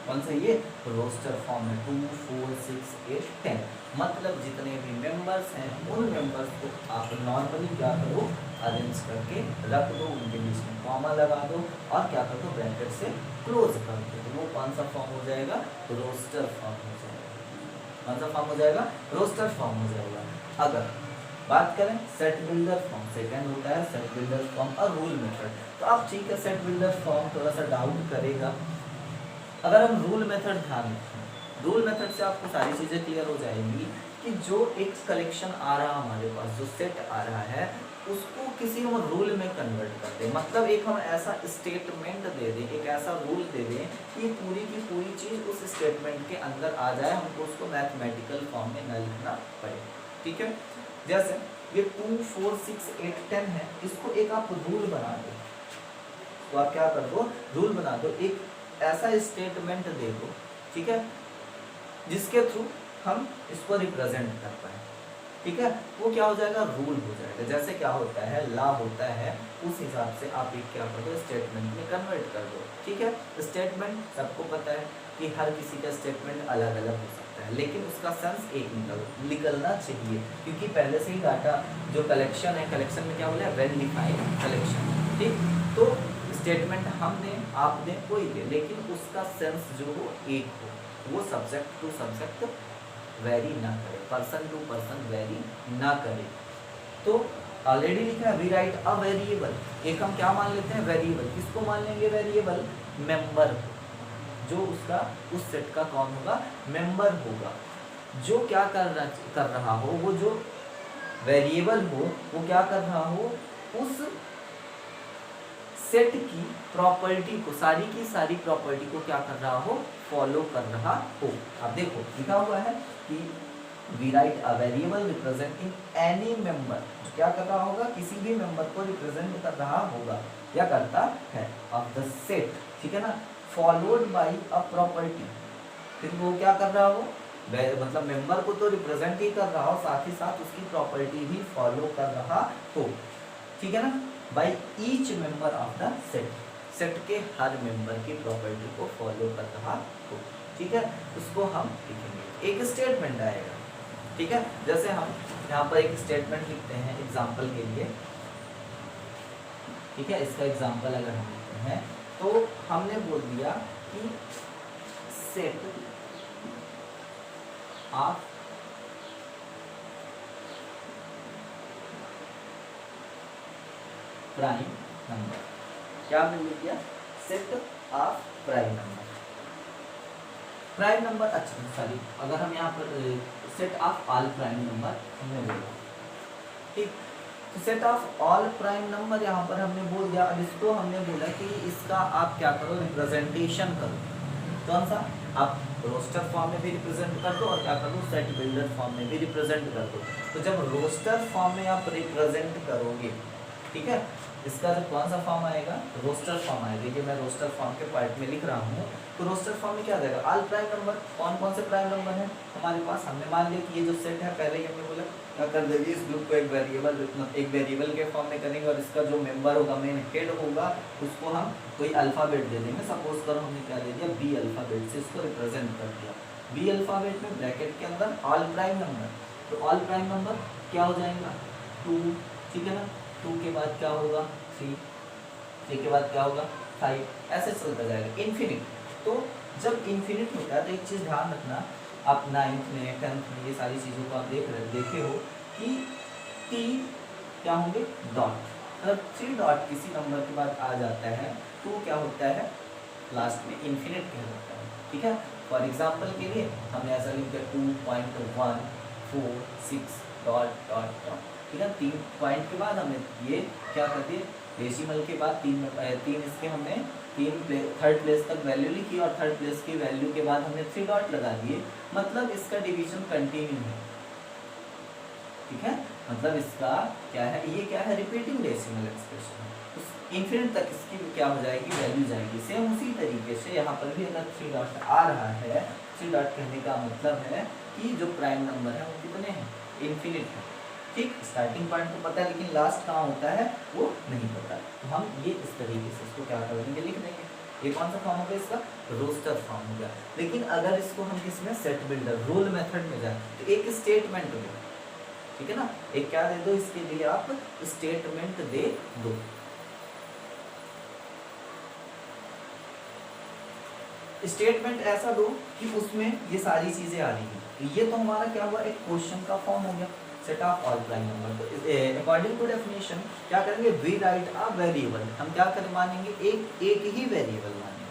कौन सा ये रोस्टर फॉर्म है 2 4 6 8 10, मतलब जितने भी मेंबर्स हैं उन मेंबर्स को आप नॉर्मली क्या करो अरेंज करके रख दो, उनके बीच में कॉमा लगा दो और क्या कर दो ब्रैकेट से क्लोज कर दो, तो वो कौन सा फॉर्म हो जाएगा, रोस्टर फॉर्म हो जाएगा। कौन सा फॉर्म हो जाएगा, रोस्टर फॉर्म हो जाएगा। अगर बात करें सेट बिल्डर फॉर्म, सेकंड होता है सेट बिल्डर फॉर्म और रूल मेथड। तो अब ठीक है सेट बिल्डर फॉर्म थोड़ा सा डाउट करेगा, अगर हम रूल मेथड ध्यान रखें, रूल मेथड से आपको सारी चीज़ें क्लियर हो जाएंगी कि जो एक कलेक्शन आ रहा हमारे पास, जो सेट आ रहा है उसको किसी हम रूल में कन्वर्ट कर दें, मतलब एक हम ऐसा स्टेटमेंट दे दें, एक ऐसा रूल दे दें कि पूरी की पूरी चीज़ उस स्टेटमेंट के अंदर आ जाए, हमको उसको मैथमेटिकल फॉर्म में न लिखना पड़े, ठीक है। जैसे ये 2 4 6 8 10 है, इसको एक आप रूल बना दो, तो आप क्या कर दो रूल बना दो, एक ऐसा स्टेटमेंट दे दो, ठीक है, जिसके थ्रू हम इसको रिप्रेजेंट कर पाए, ठीक है, वो क्या हो जाएगा रूल हो जाएगा। जैसे क्या होता है लॉ होता है, उस हिसाब से आप एक क्या कर दो स्टेटमेंट में कन्वर्ट कर दो, ठीक है। स्टेटमेंट सबको पता है कि हर किसी का स्टेटमेंट अलग अलग हो सकता है, लेकिन उसका सेंस एक निकलना चाहिए, क्योंकि पहले से ही डाटा जो कलेक्शन है, कलेक्शन में क्या बोला है वेल डिफाइंड कलेक्शन, ठीक। तो स्टेटमेंट हम दें आप दें कोई दे, लेकिन उसका सेंस जो हो एक हो, वो सब्जेक्ट टू सब्जेक्ट वेरी ना करे, पर्सन टू पर्सन वेरी ना करे। तो ऑलरेडी लिखा है वी राइट अ वेरिएबल, एक हम क्या मान लेते हैं वेरिएबल, किसको मान लेंगे वेरिएबल, मेंबर, जो उसका उस सेट का कौन होगा मेंबर होगा, जो क्या कर रहा हो, वो जो वेरिएबल हो वो क्या कर रहा हो उस सेट की प्रॉपर्टी को, सारी की सारी प्रॉपर्टी को क्या कर रहा हो फॉलो कर रहा हो। अब देखो लिखा हुआ है कि we write a variable representing any member, क्या कर रहा होगा किसी भी मेंबर को रिप्रेजेंट कर रहा होगा या करता है ऑफ द सेट, ठीक है ना, फॉलोड बाय अ प्रॉपर्टी, फिर वो क्या कर रहा हो मतलब मेंबर को तो रिप्रेजेंट ही कर रहा हो, साथ ही साथ उसकी प्रॉपर्टी भी फॉलो कर रहा हो, ठीक है ना, by each member of the set, set के हर मेंबर की प्रॉपर्टी को फॉलो कर रहा हो, ठीक है। उसको हम लिखेंगे, एक स्टेटमेंट आएगा, ठीक है। जैसे हम यहाँ पर एक स्टेटमेंट लिखते हैं एग्जाम्पल के लिए, ठीक है, इसका एग्जाम्पल अगर हम लिखते हैं तो हमने बोल दिया कि सेट ऑफ प्राइम नंबर, क्या हमने लिख दिया set of prime number, prime number, अच्छा सॉरी अगर हम यहाँ पर set of all prime number हमने बोला, ठीक, तो set of all prime number यहाँ पर हमने बोल दिया। अब इसको हमने बोला कि इसका आप क्या करो रिप्रेजेंटेशन करो, कौन सा आप रोस्टर फॉर्म में भी रिप्रेजेंट कर दो और क्या कर दो सेट बिल्डर फॉर्म में भी रिप्रेजेंट कर दो। तो जब रोस्टर फॉर्म में आप रिप्रेजेंट करोगे, ठीक है, इसका जो कौन सा फॉर्म आएगा रोस्टर फॉर्म आएगा, देखिए मैं रोस्टर फॉर्म के पार्ट में लिख रहा हूँ, तो रोस्टर फॉर्म में क्या आ जाएगा ऑल प्राइम नंबर, कौन कौन से प्राइम नंबर है हमारे पास, हमने मान लिया कि ये जो सेट है पहले ही हमने बोला क्या कर देंगे इस ग्रुप को एक वेरिएबल के फॉर्म में करेंगे और इसका जो मेंबर होगा मेन हेड होगा उसको हम कोई अल्फ़ाबेट दे देंगे, सपोज करो हमने क्या दे दिया बी अल्फ़ाबेट से इसको रिप्रेजेंट कर दिया, बी अल्फ़ाबेट में ब्रैकेट के अंदर ऑल प्राइम नंबर, तो ऑल प्राइम नंबर क्या हो जाएगा 2, ठीक है ना, 2 के बाद क्या होगा 3, 3 के बाद क्या होगा 5, ऐसे चलता जाएगा इन्फिनिट। तो जब इन्फिनिट होता है तो एक चीज़ ध्यान रखना, आप 9th में 10th में ये सारी चीज़ों को आप देखे हो कि 3 क्या होंगे डॉट, मतलब 3 डॉट किसी नंबर के बाद आ जाता है तो क्या होता है लास्ट में इन्फिनिट कहलाता है, ठीक है। फॉर एग्जाम्पल के लिए हमने ऐसा लिख दिया 2.146 डॉट डॉट डॉट, ठीक है। 3 पॉइंट के बाद हमने ये क्या कर दिए, डेसिमल के बाद तीन इसके हमने थर्ड प्लेस तक वैल्यू लिखी और थर्ड प्लेस की वैल्यू के बाद हमने 3 डॉट लगा दिए, मतलब इसका डिवीजन कंटिन्यू है, ठीक है। मतलब इसका क्या है, ये क्या है, रिपीटिंग डेसिमल एक्सप्रेशन है, इन्फिनिट तक इसकी क्या हो जाएगी, वैल्यू जाएगी। सेम उसी तरीके से यहाँ पर भी अगर 3 डॉट आ रहा है, 3 डॉट कहने का मतलब है कि जो प्राइम नंबर है वो कितने हैं, इन्फिनिट है, ठीक। स्टार्टिंग पॉइंट तो पता है लेकिन लास्ट कहाँ होता है वो नहीं पता, तो हम ये इस तरीके से इसको क्या करेंगे, लिख देंगे। ये कौन सा फॉर्म हो गया इसका, रोस्टर फॉर्म हो गया। लेकिन अगर इसको हम किसमें, सेट बिल्डर रूल मेथड में जाए तो एक स्टेटमेंट हो गया, ठीक है ना। एक क्या दे दो इसके लिए, आप स्टेटमेंट दे दो। स्टेटमेंट ऐसा दो कि उसमें ये सारी चीजें आ रही हैं। ये तो हमारा क्या हुआ, एक क्वेश्चन का फॉर्म हो गया, set of all prime number. तो अकॉर्डिंग टू डेफिनेशन क्या करेंगे, वी राइट अ वेरिएबल, हम क्या कर मानेंगे, एक ही वेरिएबल मानेंगे,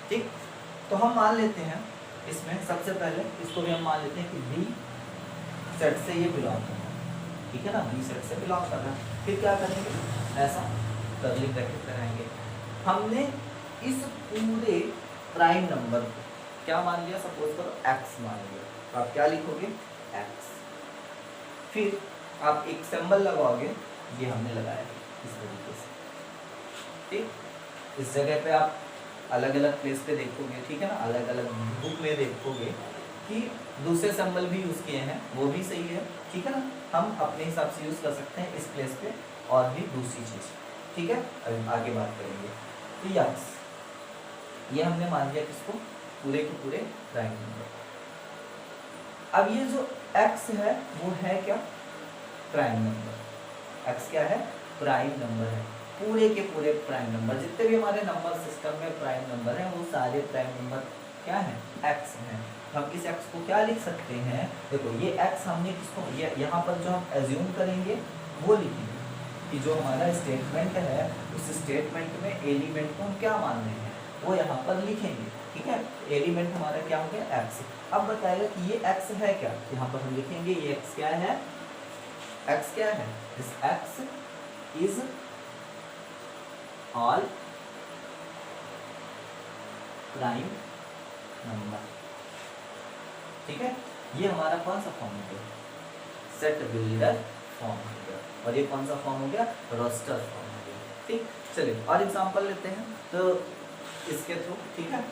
ठीक। तो हम मान लेते हैं इसमें सबसे पहले इसको भी हम मान लेते हैं कि बी सेट से ये बिलोंग कर रहा है, ठीक है ना, बी सेट से बिलोंग कर रहा है। फिर क्या करेंगे, ऐसा कर्ली ब्रैकेट लगाएंगे। हमने इस पूरे प्राइम नंबर को क्या मान लिया, सपोज करो x मान लिया, तो आप क्या लिखोगे, x। फिर आप एक सिंबल लगाओगे, ये हमने लगाया इस तरीके से, ठीक। इस जगह पे आप अलग अलग प्लेस पे देखोगे, ठीक है ना, अलग अलग बुक में देखोगे कि दूसरे सिंबल भी यूज किए हैं, वो भी सही है, ठीक है ना। हम अपने हिसाब से यूज कर सकते हैं इस प्लेस पे और भी दूसरी चीज, ठीक है, आगे बात करेंगे। तो यस, ये हमने मान लिया किसको, पूरे के पूरे प्राइम नंबर। अब ये जो x है वो है क्या, प्राइम नंबर। x क्या है, प्राइम नंबर है, पूरे के पूरे प्राइम नंबर, जितने भी हमारे नंबर सिस्टम में प्राइम नंबर हैं वो सारे प्राइम नंबर क्या है, x हैं। हम इस x को क्या लिख सकते हैं, देखो ये x हमने किसको, ये यहाँ पर जो हम एज्यूम करेंगे वो लिखेंगे कि जो हमारा स्टेटमेंट है उस स्टेटमेंट में एलिमेंट को हम क्या मान रहे हैं वो यहाँ पर लिखेंगे, ठीक है। एलिमेंट हमारा क्या हो गया, x। अब बताएगा कि ये x है क्या, यहाँ पर हम लिखेंगे ये x क्या है, x क्या है, this x is all prime number, ठीक है। ये हमारा कौन सा फॉर्म हो गया, सेट बिल्डर फॉर्म हो गया, और ये कौन सा फॉर्म हो गया, रोस्टर फॉर्म हो गया, ठीक। चलिए और एग्जांपल लेते हैं तो इसके थ्रू, ठीक है।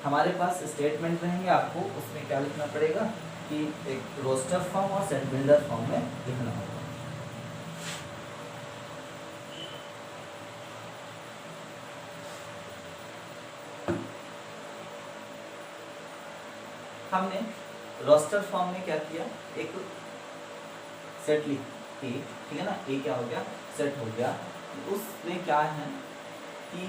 हमारे पास स्टेटमेंट रहेंगे, आपको उसमें क्या लिखना पड़ेगा कि एक रोस्टर फॉर्म और सेट बिल्डर फॉर्म में लिखना होगा। हमने रोस्टर फॉर्म में क्या किया, एक सेट लिख, ठीक है ना, ए क्या हो गया, सेट हो गया। उसमें क्या है कि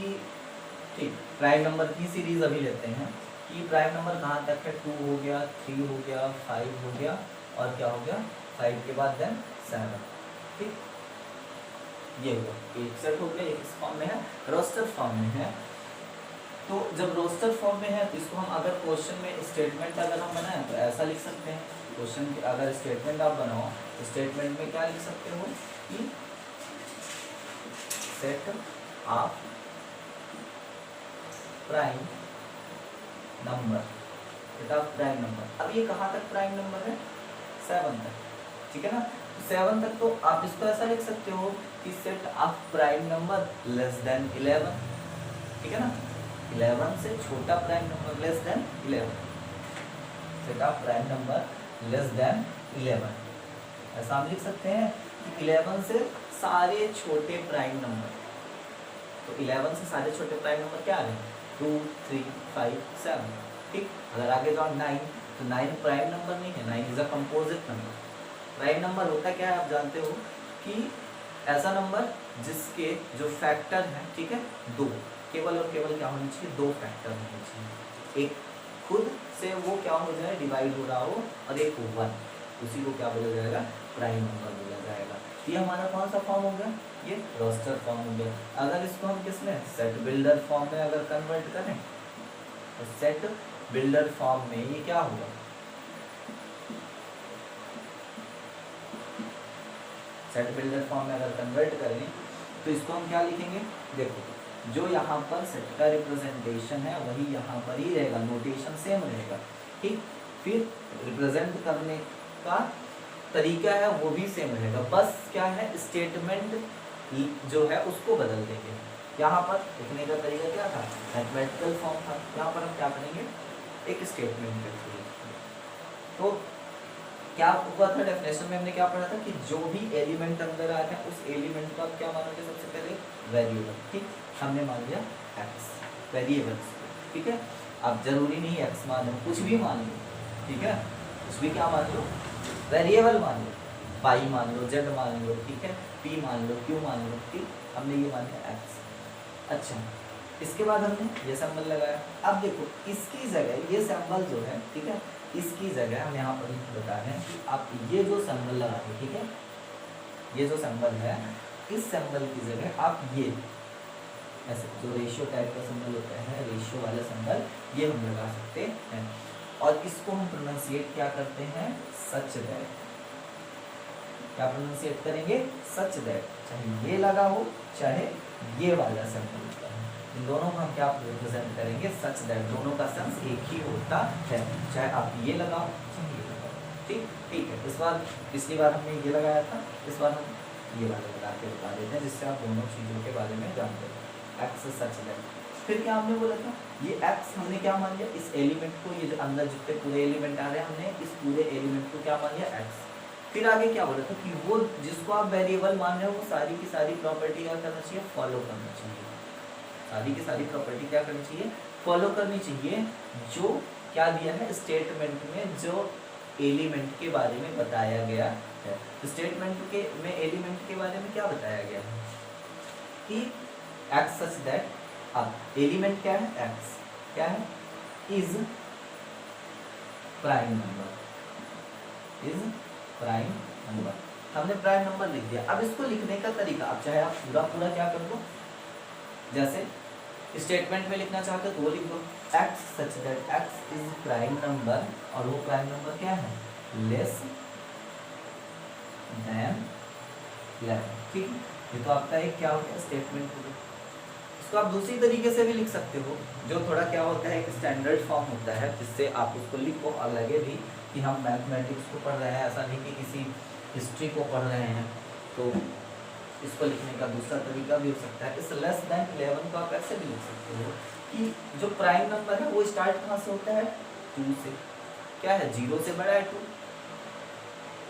ठीक प्राइम नंबर की सीरीज अभी लेते हैं कि प्राइम नंबर कहाँ तक है, 2 हो गया, 3 हो गया, 5 हो गया और क्या हो गया, 5 के बाद देन 7, ठीक। ये हुआ एक सेट हो गया, एक इस फॉर्म में है, रोस्टर फॉर्म में है। तो जब रोस्टर फॉर्म में है तो इसको हम अगर क्वेश्चन में स्टेटमेंट अगर हम बनाएं तो ऐसा लिख सकते हैं, क्वेश्चन अगर स्टेटमेंट आप बनाओ तो स्टेटमेंट में क्या लिख सकते हो कि set of prime number, set of prime number. अब ये कहाँ तक प्राइम नंबर है, 7 तक, ठीक है ना। 7 तक तो आप इसको ऐसा लिख सकते हो कि set of prime number less than 11, ठीक है ना, 11 से छोटा prime number less than 11, set of prime number less than 11, ऐसा हम लिख सकते हैं कि 11 से सारे छोटे प्राइम नंबर। तो 11 से सारे छोटे प्राइम नंबर क्या है, 2, 3, 5, 7, ठीक। अगर आगे जाओ 9, तो 9 प्राइम नंबर नहीं है, 9 is a composite number. Prime number होता क्या है आप जानते हो कि ऐसा नंबर जिसके जो फैक्टर है, ठीक है, 2, केवल और केवल क्या होनी चाहिए, 2 फैक्टर होने चाहिए, एक खुद से वो क्या हो जाए डिवाइड हो रहा हो और एक 1, उसी को क्या बोला जाएगा, प्राइम नंबर बोला जाएगा। ये हमारा कौन सा फॉर्म हो गया, ये रोस्टर फॉर्म हो गया। अगर इसको हम किसमें सेट बिल्डर फॉर्म में अगर कन्वर्ट करें तो सेट बिल्डर फॉर्म में ये क्या होगा, सेट बिल्डर फॉर्म में अगर कन्वर्ट करें तो इसको हम क्या लिखेंगे, देखो जो यहाँ पर सेट का रिप्रेजेंटेशन है वही यहाँ पर ही रहेगा, नोटेशन सेम रहेगा, ठीक। फिर रिप्रेजेंट करने का तरीका है वो भी सेम रहेगा, बस क्या है स्टेटमेंट जो है उसको बदल देंगे। यहाँ पर लिखने का तरीका क्या था, मैथमेटिकल फॉर्म था, यहाँ पर हम क्या करेंगे एक स्टेटमेंट के थ्रू। तो क्या हुआ था डेफिनेशन में हमने क्या पढ़ा था कि जो भी एलिमेंट अंदर आ रहे हैं उस एलिमेंट को आप क्या मानोगे, सबसे पहले वेरिएबल, ठीक। हमने मान लिया एक्स वेरिएबल्स, ठीक है। अब जरूरी नहीं एक्स मान लो, कुछ भी मान लो, ठीक है, कुछ भी क्या मान लो, वेरिएबल मान लो, पाई मान लो, जेड मान लो, ठीक है, पी मान लो, क्यू मान लो, ठीक। हमने ये मान लिया एक्स। अच्छा, इसके बाद हमने ये सिंबल लगाया। अब देखो इसकी जगह ये सिंबल जो है, ठीक है, इसकी जगह हम यहाँ पर बता रहे हैं कि आप ये जो सिंबल लगा रहे, ठीक है, ये जो सिंबल है इस सिंबल की जगह आप ये ऐसे जो रेशियो टाइप का सिंबल होता है, रेशियो वाला सिंबल, ये हम लगा सकते हैं। और इसको हम प्रोनाउंसिएट क्या करते हैं, सच दैट। क्या प्रोनाउंसिएट करेंगे, सच दैट। चाहे ये लगा हो चाहे ये वाला सिंबल होता है, इन दोनों को हम क्या रिप्रेजेंट करेंगे, सच दैट। दोनों का सेंस एक ही होता है, चाहे आप ये लगाओ चाहे ये लगाओ, ठीक। ठीक है, इस बार पिछली बार हमने ये लगाया था, इस बार हम ये वाला लगा के बता देते हैं जिससे आप दोनों चीज़ों के बारे में जानते हैं। X such that. फिर क्या हमने बोला था, ये एक्स हमने क्या मान लिया, इस एलिमेंट को, ये जो अंदर जितने पूरे एलिमेंट आ रहे हैं हमने इस पूरे एलिमेंट को क्या मान लिया, एक्स। फिर आगे क्या बोला था कि वो जिसको आप वेरिएबल मान रहे हो वो सारी की सारी प्रॉपर्टी क्या करना चाहिए, फॉलो करना चाहिए। सारी की सारी प्रॉपर्टी क्या करनी चाहिए, फॉलो करनी चाहिए, जो क्या दिया है स्टेटमेंट में, जो एलिमेंट के बारे में बताया गया है। स्टेटमेंट के में एलिमेंट के बारे में क्या बताया गया है कि एक्स सच दैट, अब एलिमेंट क्या है, एक्स क्या है, is prime number, is prime number. हमने प्राइम नंबर लिख दिया। अब इसको लिखने का तरीका, अब चाहे आप पूरा पूरा क्या कर दो, जैसे स्टेटमेंट में लिखना चाहते हो तो वो लिख दो, x such that x is prime number, और वो प्राइम नंबर क्या है, लेस देन 11, ठीक है। ये तो आपका एक क्या हो गया, स्टेटमेंट हो गया। इसको आप दूसरी तरीके से भी लिख सकते हो, जो थोड़ा क्या होता है, एक स्टैंडर्ड फॉर्म होता है जिससे आप उसको लिखो और लगे भी कि हम मैथमेटिक्स को पढ़ रहे हैं, ऐसा नहीं कि किसी हिस्ट्री को पढ़ रहे हैं। तो इसको लिखने का दूसरा तरीका भी हो सकता है, इस लेस देन 11 को आप ऐसे भी लिख सकते हो कि जो प्राइम नंबर है वो स्टार्ट कहाँ से होता है, 2 से। क्या है, 0 से बड़ा है 2।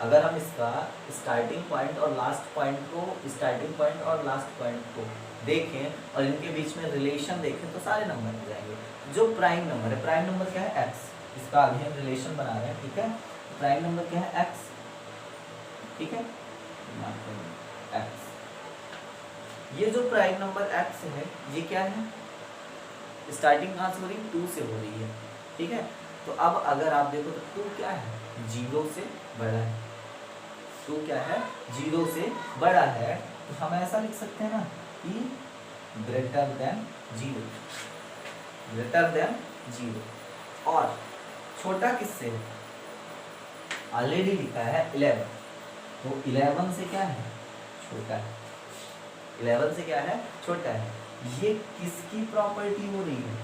अगर हम इसका स्टार्टिंग पॉइंट और लास्ट पॉइंट को, स्टार्टिंग पॉइंट और लास्ट पॉइंट को देखें और इनके बीच में रिलेशन देखें तो सारे नंबर मिल जाएंगे। जो प्राइम नंबर है, प्राइम नंबर क्या है, एक्स, इसका अभी हम रिलेशन बना रहे हैं, ठीक है। प्राइम नंबर क्या है, एक्स, ठीक है, एक्स। ये जो प्राइम नंबर एक्स है ये क्या है, स्टार्टिंग कहाँ से हो रही है, 2 से हो रही है, ठीक है। तो अब अगर आप देखो तो 2 क्या है, 0 से बड़ा है। 2 क्या है, 0 से बड़ा है, तो हम ऐसा लिख सकते हैं ना कि ग्रेटर देन 0, ग्रेटर देन 0। और छोटा किससे है, ऑलरेडी लिखा है 11, तो 11 से क्या है, छोटा है। 11 से क्या है, छोटा है। ये किसकी प्रॉपर्टी हो रही है,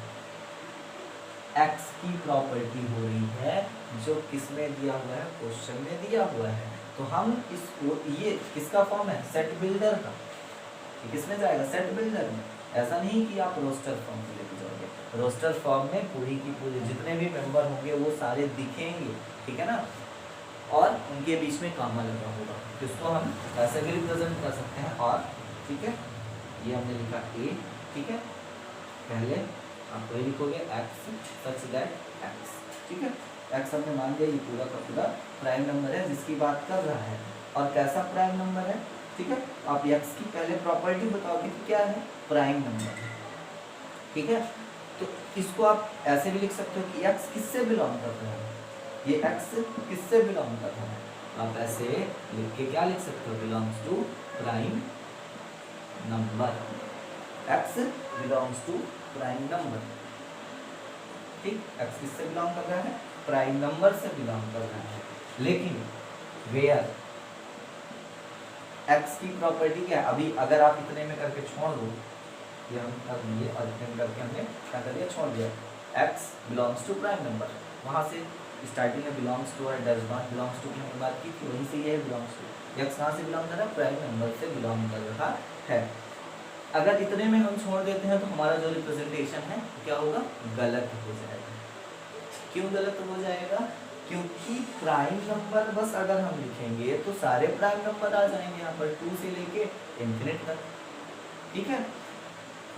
एक्स की प्रॉपर्टी हो रही है, जो किसमें दिया हुआ है, क्वेश्चन में दिया हुआ है। तो हम इसको, ये किसका फॉर्म है, सेट बिल्डर का, ये किसमें जाएगा, सेट बिल्डर में। ऐसा नहीं कि आप रोस्टर फॉर्म को लेके जाओगे, रोस्टर फॉर्म में पूरी की पूरी जितने भी मेंबर होंगे वो सारे दिखेंगे, ठीक है ना, और उनके बीच में कामा लगा होगा, जिसको हम ऐसे भी रिप्रेजेंट कर सकते हैं। और ठीक है, ये हमने लिखा ए, ठीक है, पहले आप वही लिखोगे एक्स सच दैट एक्स, ठीक है। एक्स हमने मान लिया, ये पूरा का पूरा प्राइम नंबर है जिसकी बात कर रहा है, और कैसा प्राइम नंबर है, ठीक है। आप एक्स की पहले प्रॉपर्टी बताओगे कि क्या है, प्राइम नंबर है, ठीक है। तो इसको आप ऐसे भी लिख सकते हो कि एक्स किससे बिलोंग करता है, ये एक्स किससे बिलोंग करता है, आप ऐसे लिख के क्या लिख सकते हो, belongs to prime number, x belongs to prime number. ठीक, x किससे बिलोंग कर रहा है, प्राइम नंबर से बिलोंग कर रहा है। लेकिन वेयर x की प्रॉपर्टी क्या है, अभी अगर आप इतने में करके छोड़ दो, ये हम कर लिए और इतने में करके हमने क्या कर दिया, छोड़ दिया, x belongs to prime number, वहाँ से स्टार्टिंग में बिलोंग्स टू और डज नॉट बिलोंग्स टू की हमने बात की थी, वहीं से ये बिलोंग्स टू, x कहाँ से बिलोंग कर रहा है, प्राइम नंबर से बिलोंग कर रहा है। अगर इतने में हम छोड़ देते हैं तो हमारा जो रिप्रेजेंटेशन है क्या होगा, गलत हो जाएगा। क्यों गलत हो जाएगा, क्योंकि प्राइम नंबर बस अगर हम लिखेंगे तो सारे प्राइम नंबर आ जाएंगे यहाँ पर 2 से लेके इंफिनिट तक, ठीक है।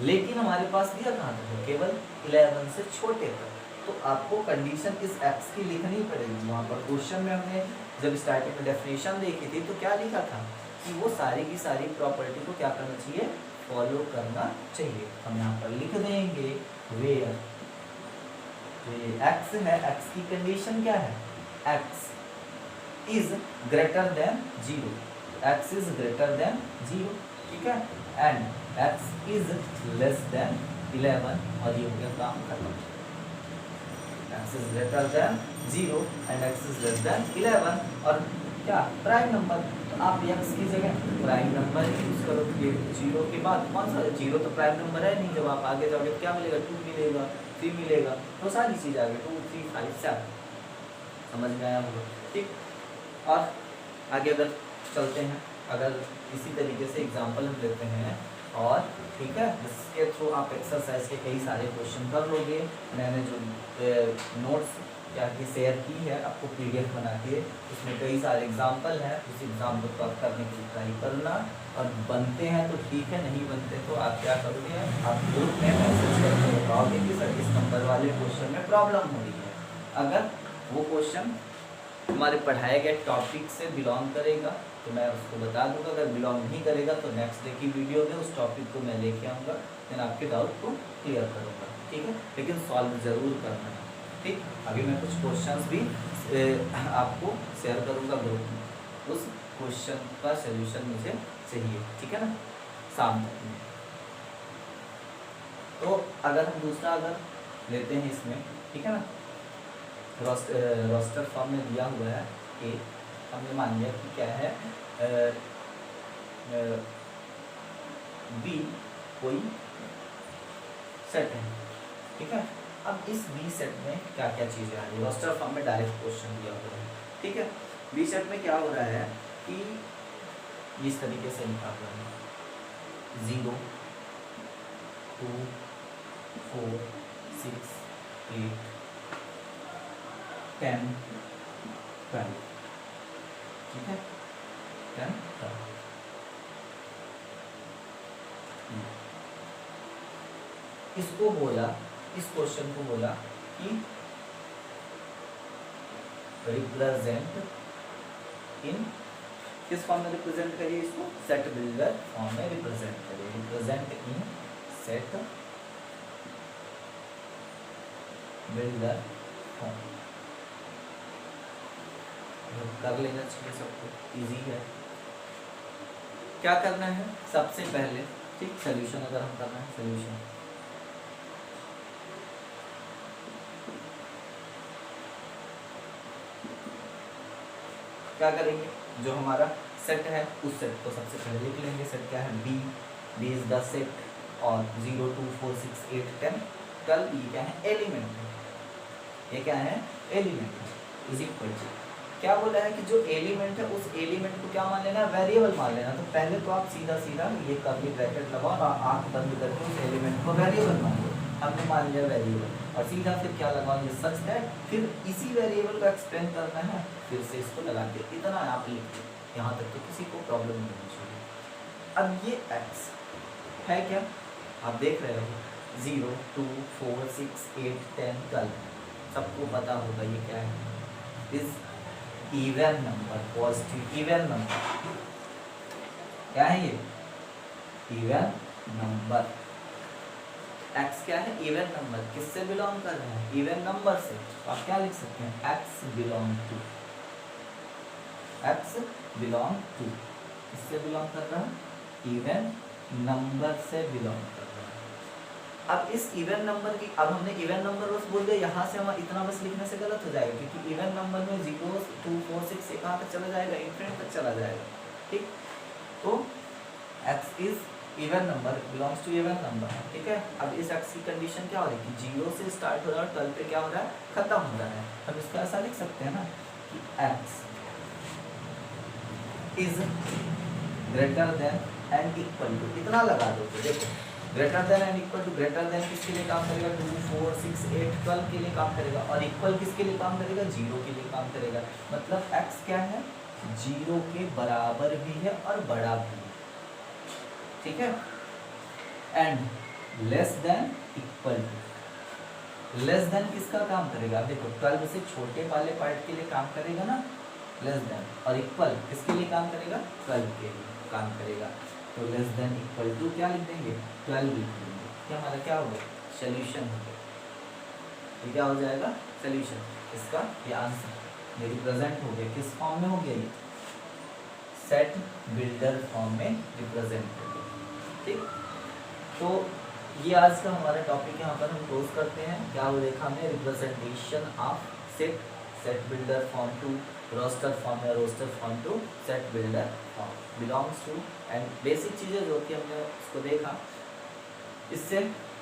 लेकिन हमारे पास दिया कहाँ तक है, केवल 11 से छोटे तक। तो आपको कंडीशन इस x की लिखनी पड़ेगी। वहाँ पर क्वेश्चन में हमने जब स्टार्टिंग में डेफिनेशन देखी थी तो क्या लिखा था कि वो सारी की सारी प्रॉपर्टी को क्या करना चाहिए, फॉलो करना चाहिए। हम यहाँ पर लिख देंगे वेयर, तो ये x है, x की कंडीशन क्या है, x is greater then 0, x is greater then 0, ठीक है, and x is less than 11, और ये हो गया काम खत्म। x is greater then 0 and x is less than 11, और क्या, प्राइम नंबर। तो आप x की जगह प्राइम नंबर यूज करो, ये 0 के बाद कौन सा, 0 तो प्राइम नंबर है नहीं, जब आप आगे जाओगे तो क्या मिलेगा, 2 मिलेगा, 3 मिलेगा, तो सारी चीज़ आ गई 2 3 5 7, समझ में आया होगा, ठीक। और आगे अगर चलते हैं, अगर इसी तरीके से एग्जांपल हम लेते हैं, और ठीक है, इसके थ्रू आप एक्सरसाइज के कई सारे क्वेश्चन कर लोगे। मैंने जो नोट्स क्या की शेयर की है आपको PDF बना के, उसमें कई सारे एग्जांपल हैं, उस एग्जांपल को आप करने की ट्राई करना, और बनते हैं तो ठीक है, नहीं बनते तो आप क्या करोगे, आप ग्रुप में मैसेज करके बताओगे कि सर इस नंबर वाले क्वेश्चन में प्रॉब्लम हो रही है। अगर वो क्वेश्चन हमारे पढ़ाए गए टॉपिक से बिलोंग करेगा तो मैं उसको बता दूंगा, अगर बिलोंग नहीं करेगा तो नेक्स्ट डे की वीडियो में उस टॉपिक को मैं लेके आऊँगा, फिर आपके डाउट को क्लियर करूँगा, ठीक है। लेकिन सॉल्व ज़रूर करना है, ठीक। अभी मैं कुछ क्वेश्चंस भी आपको शेयर करूँगा ग्रुप में, उस क्वेश्चन का सलूशन मुझे चाहिए, ठीक है ना, शाम तक में। तो अगर हम दूसरा अगर लेते हैं इसमें, ठीक है ना, रोस्टर फॉर्म में दिया हुआ है कि हमने मान लिया कि क्या है, बी कोई सेट है, ठीक है। अब इस बी सेट में क्या क्या चीज़ें आ रही है, रोस्टर फॉर्म में डायरेक्ट क्वेश्चन दिया हुआ है, ठीक है। बी सेट में क्या हो रहा है कि इस तरीके से लिखा हुआ है 0 2 4 6 8 10 12, ठीक है, 10 12। इसको बोला, इस क्वेश्चन को बोला कि रिप्रेजेंट इन, किस फॉर्म में रिप्रेजेंट करिए इसको, सेट बिल्डर फॉर्म में रिप्रेजेंट करिए, represent in set builder form. कर लेना चाहिए सबको, इजी है। क्या करना है सबसे पहले, ठीक, सॉल्यूशन अगर हम करना है, सॉल्यूशन क्या करेंगे, जो हमारा सेट है उस सेट को सबसे पहले लिख लेंगे। सेट क्या है, बी इज द सेट और 0 2 4 6 8 10 12 ये क्या है, एलिमेंट है, ये क्या है, एलिमेंट है, इज इक्वल टू, क्या बोला है कि जो एलिमेंट है उस एलिमेंट को क्या मान लेना, वेरिएबल मान लेना। तो पहले तो आप सीधा सीधा ये कर्ली ब्रैकेट लगाओ और आंख बंद करके उस एलिमेंट को वेरिएबल मान लो, हमने मान लिया वेरिएबल, और सीधा फिर क्या लगाओगे, सच दैट, फिर इसी वेरिएबल को एक्सप्लेन करना है, फिर से इसको लगा के इतना आप लिख लो, यहाँ तक तो किसी को प्रॉब्लम नहीं होनी चाहिए। अब ये x है क्या, आप देख रहे हो 0 2 4 6 8 10 12, सबको पता होगा ये क्या है, is even number, positive even number, क्या है ये, इवन नंबर। x क्या है, इवन नंबर, किससे बिलोंग कर रहा है, इवन नंबर से। तो आप क्या लिख सकते हैं, x belong to, x belong to, किससे बिलोंग कर रहा है? इवन नंबर से बिलोंग कर रहा है। अब इस इवन नंबर की, अब हमने इवन नंबर बस बोल दिया, यहाँ से हम इतना बस लिखने से गलत हो जाएगा, क्योंकि इवन नंबर में 0 2 4 6 से कहाँ तक चला जाएगा? इनफिनिट तक चला जाएगा। ठीक, तो x is even number belongs to even number. ठीक है, अब इस x की कंडीशन क्या हो रही है कि 0 से स्टार्ट हो रहा है और 12 पे क्या हो रहा है? खत्म हो रहा है। हम इसको ऐसा लिख सकते हैं ना कि x is greater than and equal to, इतना लगा दो। तो देखो greater than and equal to, greater than किसके लिए काम करेगा? 2 4 6 8 12 के लिए काम करेगा, और इक्वल किसके लिए काम करेगा? 0 के लिए काम करेगा। मतलब x क्या है? 0 के बराबर भी है और बड़ा भी है। ठीक है, and less than equal to, less than किसका काम करेगा? देखो 12 से छोटे वाले पार्ट के लिए काम करेगा ना, लेस देन, और इक्वल किसके लिए काम करेगा? 12 के लिए काम करेगा। तो लेस देन इक्वल टू क्या लिख देंगे? 12 लिख देंगे। क्या हमारा क्या हो गया? सोल्यूशन हो गया। ये क्या हो जाएगा? सोल्यूशन। इसका ये आंसर ये रिप्रेजेंट हो गया, किस फॉर्म में हो गया? ये सेट बिल्डर फॉर्म में रिप्रेजेंट हो गया। ठीक, तो ये आज का हमारा टॉपिक यहाँ पर हम क्लोज करते हैं। क्या वो देखा हमने? Representation of set, set builder form to roster form या roster form to set builder form, belongs to, and basic चीज़ें जो कि हमने उसको देखा। इससे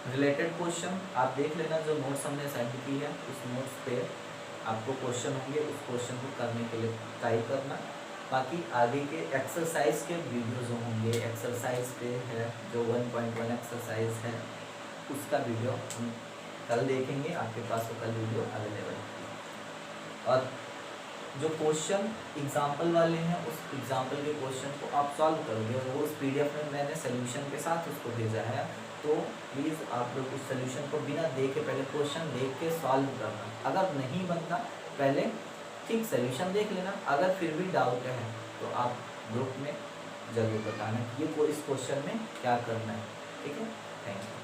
रिलेटेड क्वेश्चन आप देख लेना, जो नोट्स हमने सेंड की है उस नोट्स पे आपको क्वेश्चन होंगे, उस क्वेश्चन को करने के लिए ट्राई करना। बाकी आगे के एक्सरसाइज के वीडियोज होंगे, एक्सरसाइज पे है जो 1.1 एक्सरसाइज है उसका वीडियो हम कल देखेंगे, आपके पास वो कल वीडियो अवेलेबल है। और जो क्वेश्चन एग्जाम्पल वाले हैं उस एग्जाम्पल के क्वेश्चन को आप सॉल्व करोगे, और वो उस PDF में मैंने सोल्यूशन के साथ उसको भेजा है, तो प्लीज़ आप लोग उस सोल्यूशन को बिना देखे पहले क्वेश्चन देख के सॉल्व करना। अगर नहीं बनता पहले ठीक सोल्यूशन देख लेना, अगर फिर भी डाउट है तो आप ग्रुप में ज़रूर बताना कि ये इस क्वेश्चन में क्या करना है। ठीक है, थैंक यू।